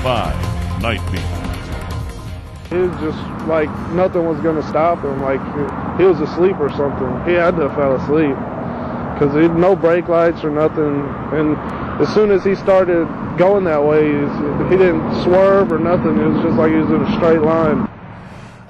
5 Night Beat. He was just like nothing was going to stop him. Like he was asleep or something. He had to have fell asleep because he had no brake lights or nothing. And as soon as he started going that way, he didn't swerve or nothing. It was just like he was in a straight line.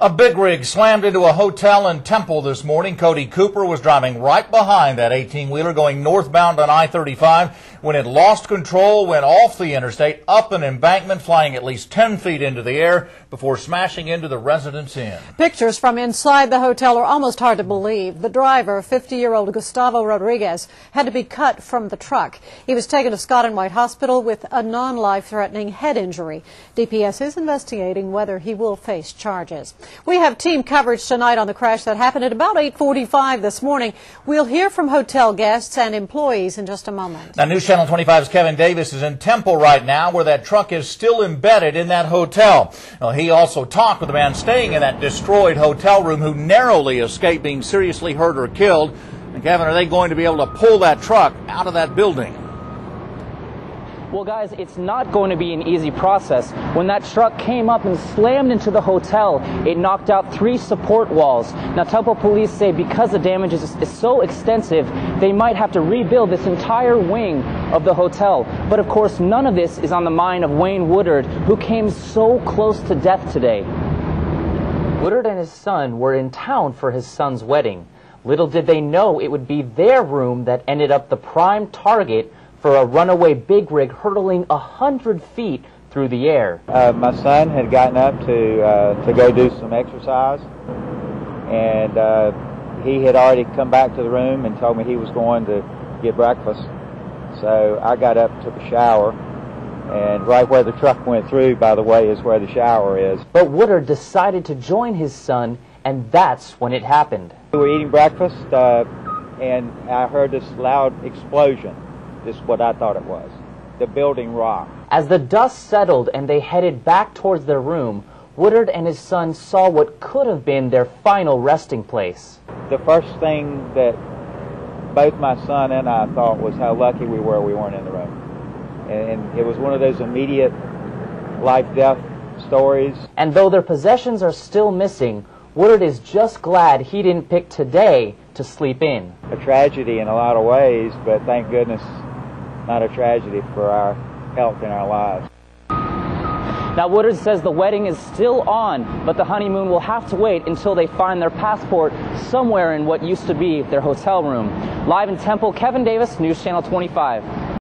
A big rig slammed into a hotel in Temple this morning. Cody Cooper was driving right behind that 18-wheeler going northbound on I-35 when it lost control, went off the interstate, up an embankment, flying at least 10 feet into the air before smashing into the Residence Inn. Pictures from inside the hotel are almost hard to believe. The driver, 50-year-old Gustavo Rodriguez, had to be cut from the truck. He was taken to Scott and White Hospital with a non-life-threatening head injury. DPS is investigating whether he will face charges. We have team coverage tonight on the crash that happened at about 8:45 this morning. We'll hear from hotel guests and employees in just a moment. Now, News Channel 25's Kevin Davis is in Temple right now, where that truck is still embedded in that hotel. Well, he also talked with a man staying in that destroyed hotel room who narrowly escaped being seriously hurt or killed. And Kevin, are they going to be able to pull that truck out of that building? Well, guys, it's not going to be an easy process. When that truck came up and slammed into the hotel, it knocked out 3 support walls. Now, Temple police say because the damage is so extensive, they might have to rebuild this entire wing of the hotel. But, of course, none of this is on the mind of Wayne Woodard, who came so close to death today. Woodard and his son were in town for his son's wedding. Little did they know it would be their room that ended up the prime target for a runaway big rig hurtling 100 feet through the air. My son had gotten up to go do some exercise, and he had already come back to the room and told me he was going to get breakfast. So I got up, took a shower, and right where the truck went through, by the way, is where the shower is. But Woodard decided to join his son, and that's when it happened. We were eating breakfast, and I heard this loud explosion. This is what I thought it was. The building rocked. As the dust settled and they headed back towards their room, Woodard and his son saw what could have been their final resting place. The first thing that both my son and I thought was how lucky we were we weren't in the room. And it was one of those immediate life-death stories. And though their possessions are still missing, Woodard is just glad he didn't pick today to sleep in. A tragedy in a lot of ways, but thank goodness not a tragedy for our health and our lives. Now, Woodard says the wedding is still on, but the honeymoon will have to wait until they find their passport somewhere in what used to be their hotel room. Live in Temple, Kevin Davis, News Channel 25.